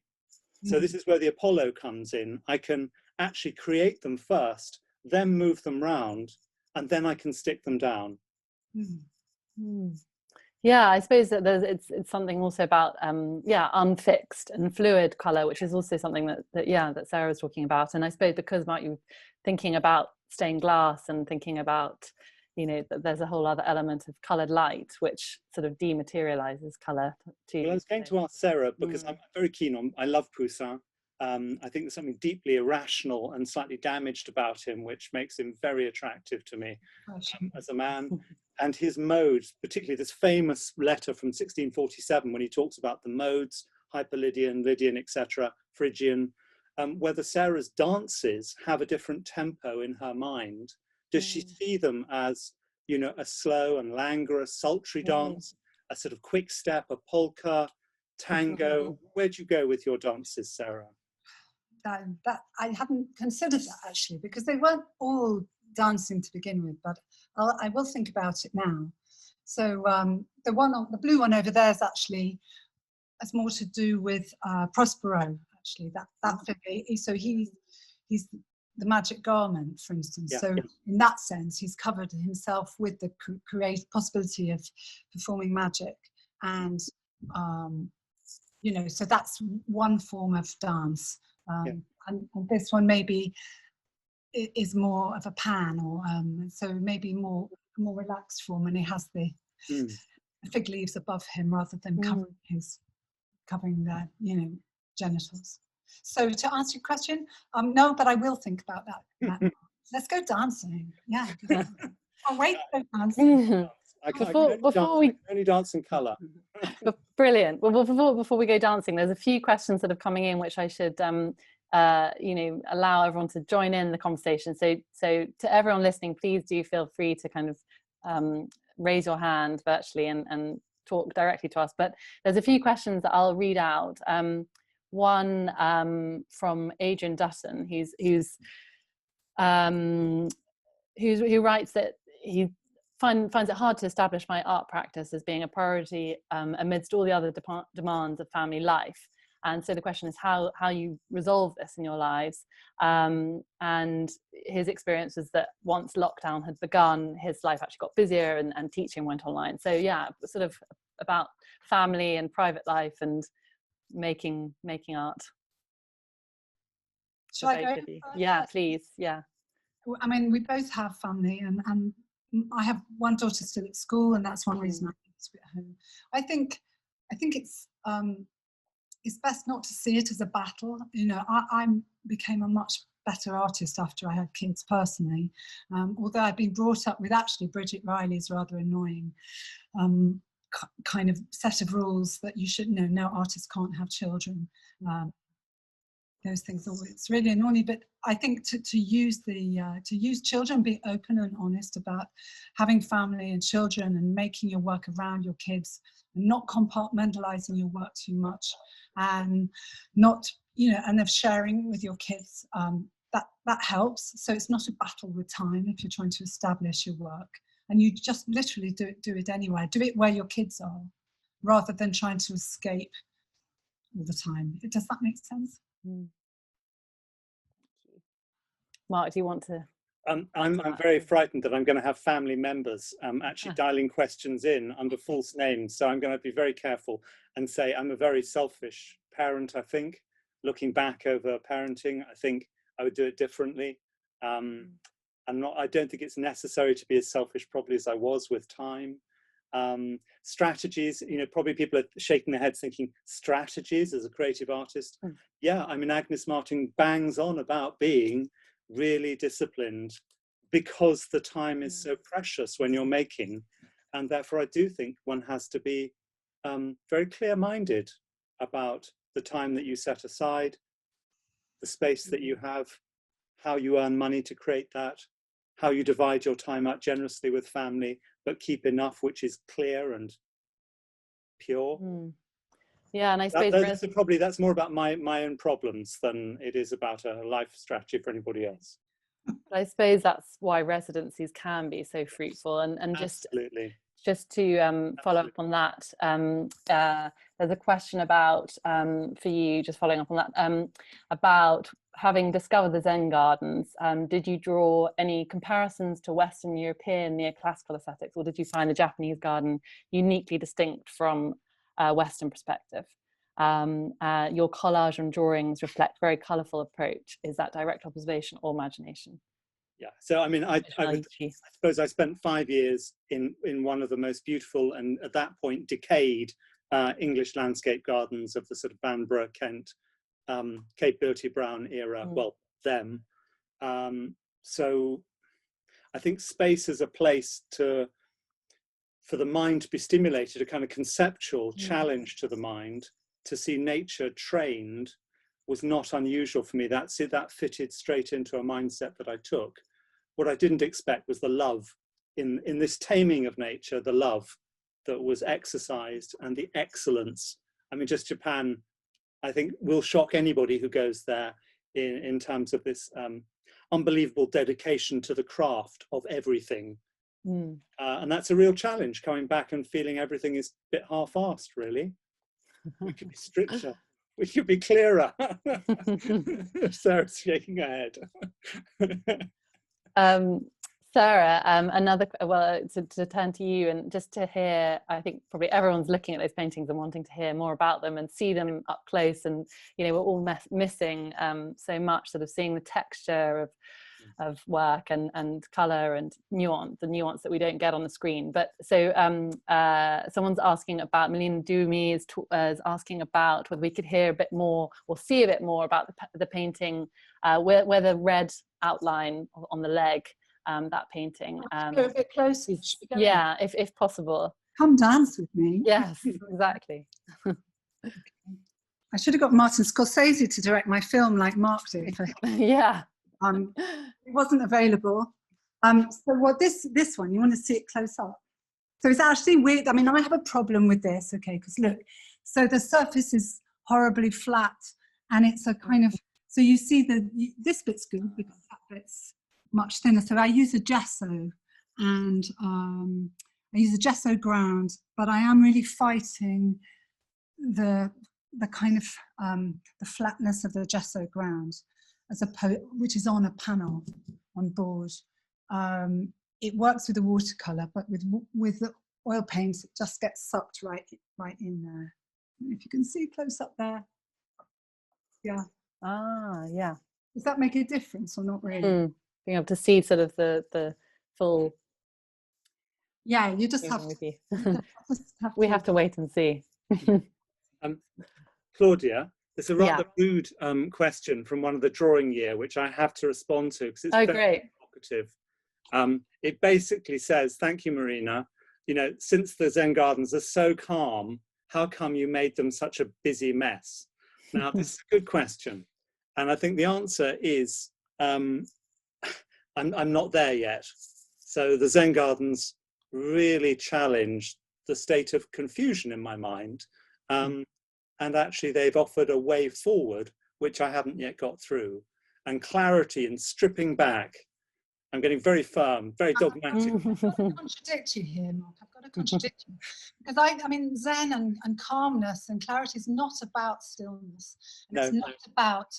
So this is where the Apollo comes in. I can actually create them first, then move them round, and then I can stick them down. Yeah, I suppose that it's something also about unfixed and fluid color, which is also something that Sarah was talking about. And I suppose because Mark, you thinking about stained glass and thinking about, you know, that there's a whole other element of colored light which sort of dematerializes color too. Well, I was going to ask Sarah, because I'm very keen on, I love Poussin. I think there's something deeply irrational and slightly damaged about him, which makes him very attractive to me as a man. And his modes, particularly this famous letter from 1647, when he talks about the modes, Hyperlydian, Lydian, etc., Phrygian, whether Sarah's dances have a different tempo in her mind. Does she see them as, you know, a slow and languorous, sultry dance, a sort of quick step, a polka, tango? Where'd you go with your dances, Sarah? That I hadn't considered that actually, because they weren't all dancing to begin with, but I will think about it now. So the blue one over there is actually has more to do with Prospero. Actually, that figure. So he's the magic garment, for instance. So in that sense, he's covered himself with the possibility of performing magic, and you know, so that's one form of dance. And this one maybe is more of a pan, or so maybe more relaxed form, and he has the fig leaves above him rather than covering their, you know, genitals. So to answer your question, no, but I will think about that. Let's go dancing. Yeah. I'll wait to go dancing. I can only dance in colour. Brilliant. Well, before we go dancing, there's a few questions that are coming in which I should you know, allow everyone to join in the conversation. So to everyone listening, please do feel free to kind of raise your hand virtually and talk directly to us. But there's a few questions that I'll read out. One from Adrian Dutton, who writes that he finds it hard to establish my art practice as being a priority amidst all the other demands of family life. And so the question is how you resolve this in your lives. And his experience was that once lockdown had begun, his life actually got busier and teaching went online. So yeah, sort of about family and private life and making art. Shall I go? Yeah, please. Yeah. I mean, we both have family, and I have one daughter still at school, and that's one reason I need to be at home. I think it's best not to see it as a battle. You know, I became a much better artist after I had kids personally, although I've been brought up with actually Bridget Riley's rather annoying kind of set of rules that you should know, no artists can't have children. Those things, it's really annoying, but I think to use children, be open and honest about having family and children and making your work around your kids and not compartmentalizing your work too much, and not, you know, and of sharing with your kids, that helps. So it's not a battle with time if you're trying to establish your work, and you just literally do it anywhere. Do it where your kids are, rather than trying to escape all the time. Does that make sense? Mark, do you want to? I'm very frightened that I'm going to have family members actually dialing questions in under false names. So I'm going to be very careful and say I'm a very selfish parent, I think. Looking back over parenting, I think I would do it differently. I don't think it's necessary to be as selfish probably as I was with time. Strategies, you know, probably people are shaking their heads thinking strategies as a creative artist. Yeah, I mean, Agnes Martin bangs on about being really disciplined because the time is so precious when you're making, and therefore I do think one has to be very clear-minded about the time that you set aside, the space that you have, how you earn money to create that, how you divide your time out generously with family, but keep enough which is clear and pure. Yeah, and I suppose that's more about my own problems than it is about a life strategy for anybody else. But I suppose that's why residencies can be so fruitful, and just to follow up on that, there's a question about for you, just following up on that, about having discovered the Zen gardens. Did you draw any comparisons to Western European neoclassical aesthetics, or did you find the Japanese garden uniquely distinct from Western perspective? Your collage and drawings reflect very colourful approach. Is that direct observation or imagination? Yeah, so I mean, I suppose I spent 5 years in one of the most beautiful and at that point decayed English landscape gardens of the sort of Banbury, Kent, Cape Bertie Brown era, well, them. So I think space is a place for the mind to be stimulated, a kind of conceptual challenge to the mind, to see nature trained was not unusual for me. That fitted straight into a mindset that I took. What I didn't expect was the love in this taming of nature, the love that was exercised and the excellence. I mean, just Japan, I think, will shock anybody who goes there in terms of this unbelievable dedication to the craft of everything. And that's a real challenge, coming back and feeling everything is a bit half-assed, really. We could be stricter. We could be clearer. Sarah's shaking her head. Sarah, to turn to you and just to hear, I think probably everyone's looking at those paintings and wanting to hear more about them and see them up close, and you know, we're all missing so much, sort of seeing the texture of work and colour and the nuance that we don't get on the screen. But so someone's asking about, Melina Dumi is asking about whether we could hear a bit more or see a bit more about the painting, where the red outline on the leg, that painting. Go a bit closer. Yeah, if possible. Come dance with me. Yes, exactly. I should have got Martin Scorsese to direct my film like Mark did. Yeah. It wasn't available. So what this one, you want to see it close up? So it's actually weird. I mean, I have a problem with this, okay, because look, so the surface is horribly flat, and it's a kind of, so you see this bit's good because that bit's much thinner. So I use a gesso, and I use a gesso ground, but I am really fighting the kind of the flatness of the gesso ground, which is on a panel on board. It works with the watercolor, but with the oil paints, it just gets sucked right in there. If you can see close up there, yeah. Ah, yeah. Does that make a difference or not really? Being able to see sort of the full. Yeah, you just have with you. we have to wait and see. Claudia, it's a rather rude question from one of the drawing year, which I have to respond to because it's very provocative. It basically says, thank you, Marina. You know, since the Zen gardens are so calm, how come you made them such a busy mess? Now, this is a good question. And I think the answer is, I'm not there yet. So the Zen gardens really challenged the state of confusion in my mind. And actually they've offered a way forward, which I haven't yet got through. And clarity and stripping back. I'm getting very firm, very dogmatic. I've got to contradict you here, Mark. I've got to contradict you. Because I mean, Zen and calmness and clarity is not about stillness. And it's not about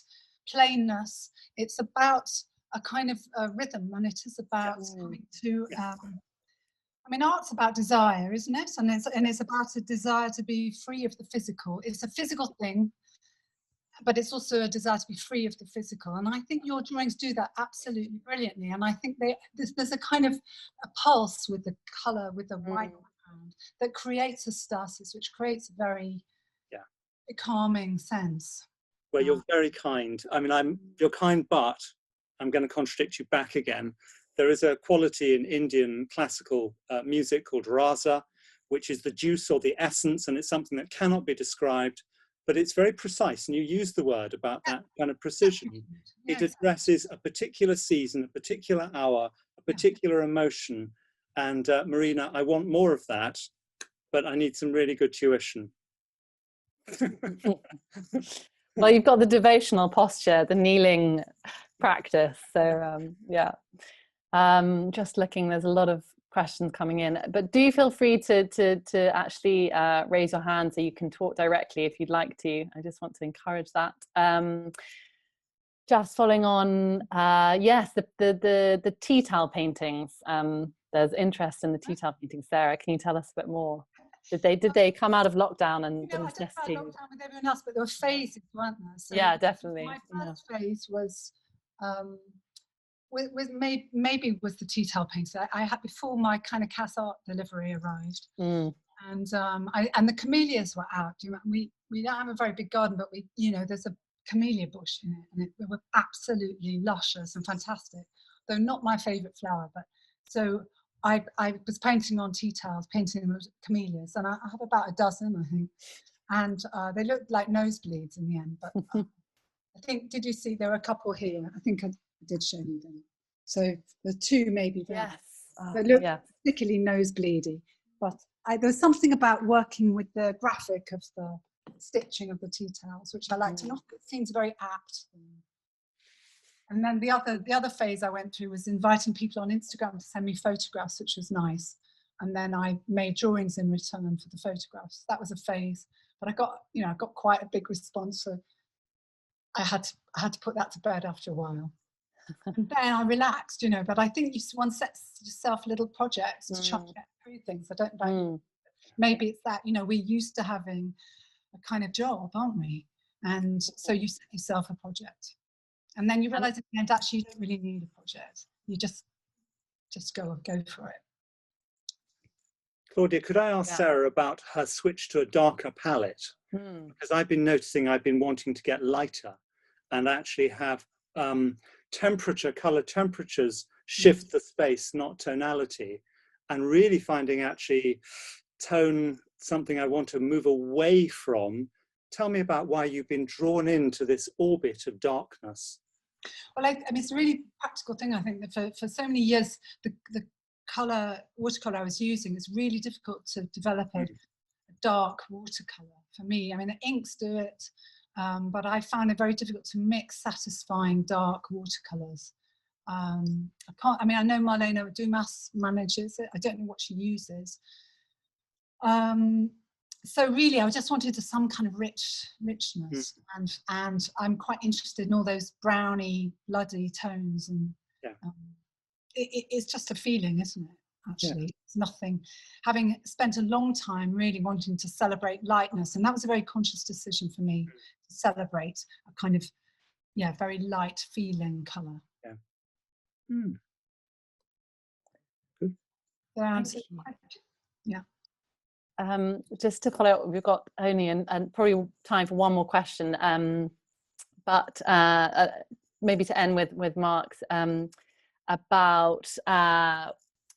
plainness. It's about a kind of rhythm, and it is about coming to, I mean, art's about desire, isn't it? And it's about a desire to be free of the physical. It's a physical thing, but it's also a desire to be free of the physical. And I think your drawings do that absolutely brilliantly. And I think there's a kind of a pulse with the colour, with the white background, that creates a stasis, which creates a very calming sense. Well, you're very kind. I mean, you're kind, but I'm going to contradict you back again. There is a quality in Indian classical music called rasa, which is the juice or the essence, and it's something that cannot be described. But it's very precise, and you use the word about that kind of precision. It addresses a particular season, a particular hour, a particular emotion. And Marina, I want more of that, but I need some really good tuition. Well, you've got the devotional posture, the kneeling practice. So just looking, there's a lot of questions coming in, but do feel free to actually raise your hand so you can talk directly if you'd like to. I just want to encourage that. Just following on, yes, the tea towel paintings. There's interest in the tea towel paintings. Sarah, can you tell us a bit more? Did they come out of lockdown and the necessity? I didn't lockdown with everyone else, but there were phases, weren't there? So yeah, definitely. My first phase was maybe was the tea towel painting. I had before my kind of Cazalet delivery arrived, and the camellias were out. We don't have a very big garden, but there's a camellia bush in it, and they were absolutely luscious and fantastic. Though not my favourite flower, but so I was painting on tea towels, painting them with camellias, and I have about a dozen, I think, and they looked like nosebleeds in the end. But I think, did you see there were a couple here? I think I did show you them. So the two maybe there. Yes. They look particularly nosebleedy, but there's something about working with the graphic of the stitching of the tea towels, which I liked, and it seems very apt. And then the other phase I went through was inviting people on Instagram to send me photographs, which was nice. And then I made drawings in return for the photographs. That was a phase, but I got quite a big response. So I had to put that to bed after a while. And then I relaxed, but I think one sets yourself little projects to try and get through things. I don't know. Maybe it's that, we're used to having a kind of job, aren't we? And so you set yourself a project. And then you realise at the end, actually, you don't really need a project. You just go for it. Claudia, could I ask Sarah about her switch to a darker palette? Because I've been noticing I've been wanting to get lighter and actually have color temperatures shift the space, not tonality, and really finding actually tone something I want to move away from. Tell me about why you've been drawn into this orbit of darkness. Well, I mean, it's a really practical thing, I think, that for so many years, the watercolor I was using, it's really difficult to develop a dark watercolor for me. I mean, the inks do it, but I found it very difficult to mix satisfying dark watercolors. I know Marlena Dumas manages it. I don't know what she uses. So really, I just wanted some kind of richness, and I'm quite interested in all those browny, bloody tones, and it's just a feeling, isn't it? Actually, it's nothing. Having spent a long time really wanting to celebrate lightness, and that was a very conscious decision for me to celebrate a kind of very light feeling colour. Good. Just to follow up, we've got only and probably time for one more question, but maybe to end with Mark's about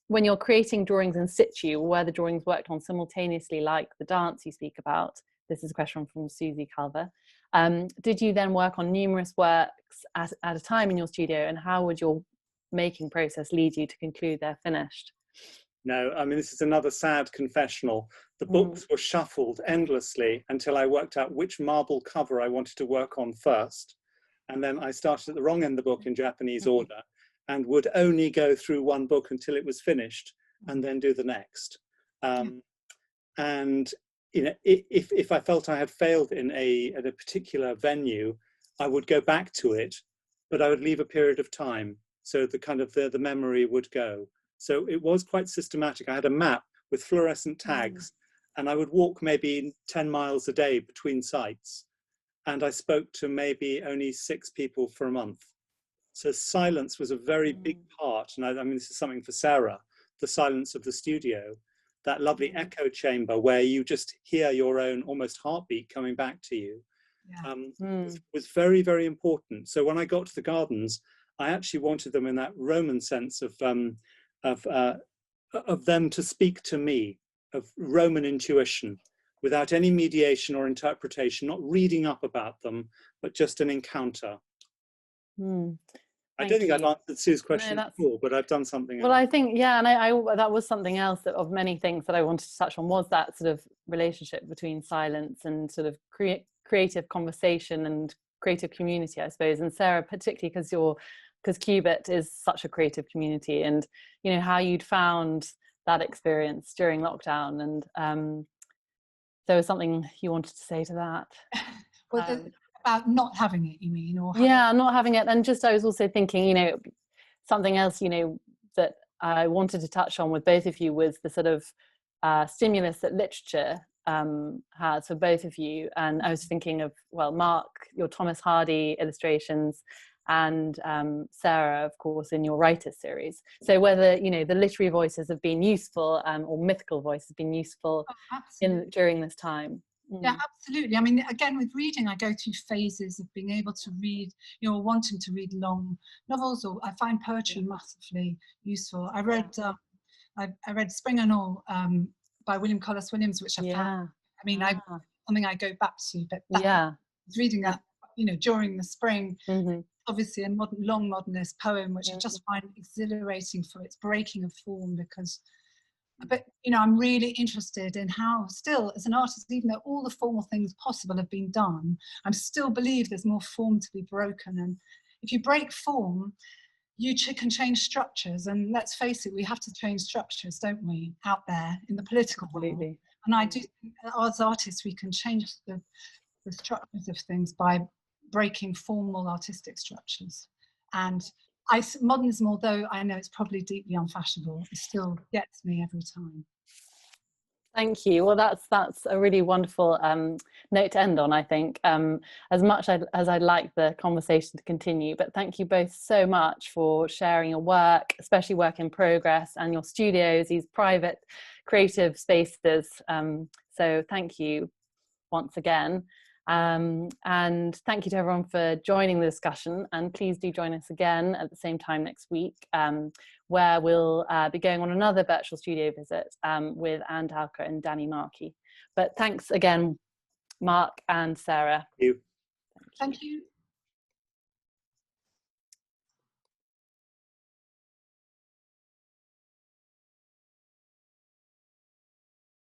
when you're creating drawings in situ, where the drawings worked on simultaneously, like the dance you speak about. This is a question from Susie Calver. Did you then work on numerous works at a time in your studio, and how would your making process lead you to conclude they're finished? No, I mean, this is another sad confessional. The books were shuffled endlessly until I worked out which marble cover I wanted to work on first. And then I started at the wrong end of the book in Japanese order, and would only go through one book until it was finished and then do the next. And if I felt I had failed at a particular venue, I would go back to it, but I would leave a period of time so the memory would go. So it was quite systematic. I had a map with fluorescent tags, and I would walk maybe 10 miles a day between sites, and I spoke to maybe only 6 people for a month. So silence was a very big part, and I mean, this is something for Sarah, the silence of the studio, that lovely echo chamber where you just hear your own almost heartbeat coming back to you, was very, very important. So when I got to the gardens, I actually wanted them in that Roman sense of them to speak to me, of Roman intuition, without any mediation or interpretation, not reading up about them, but just an encounter. I don't think I've answered Sue's question before, but I've done something else. Well, I think, and I that was something else that of many things that I wanted to touch on, was that sort of relationship between silence and sort of creative conversation and creative community, I suppose. And Sarah, particularly because Cubit is such a creative community, and how you'd found that experience during lockdown, and there was something you wanted to say to that. About not having it, you mean? Or not having it. And just I was also thinking, something else that I wanted to touch on with both of you was the sort of stimulus that literature has for both of you. And I was thinking of, Mark, your Thomas Hardy illustrations, and Sarah, of course, in your writer series. So whether the literary voices have been useful, or mythical voices have been useful during this time. Yeah, absolutely. I mean, again, with reading, I go through phases of being able to read, wanting to read long novels, or I find poetry massively useful. I read Spring and All by William Collis Williams, which I found. I mean, something I go back to, but I was reading that, during the spring. Obviously, a long modernist poem, which I just find exhilarating for its breaking of form, because. But I'm really interested in how, still as an artist, even though all the formal things possible have been done, I still believe there's more form to be broken. And if you break form, you can change structures. And let's face it, we have to change structures, don't we, out there in the political world? And I do think as artists, we can change the structures of things by breaking formal artistic structures. And modernism, although I know it's probably deeply unfashionable, it still gets me every time. Thank you. Well, that's a really wonderful note to end on, I think, as much as I'd like the conversation to continue. But thank you both so much for sharing your work, especially work in progress, and your studios, these private creative spaces. So thank you once again. And thank you to everyone for joining the discussion, and please do join us again at the same time next week, where we'll be going on another virtual studio visit with Anne Dalker and Danny Markey. But thanks again, Mark and Sarah. Thank you. Thank you.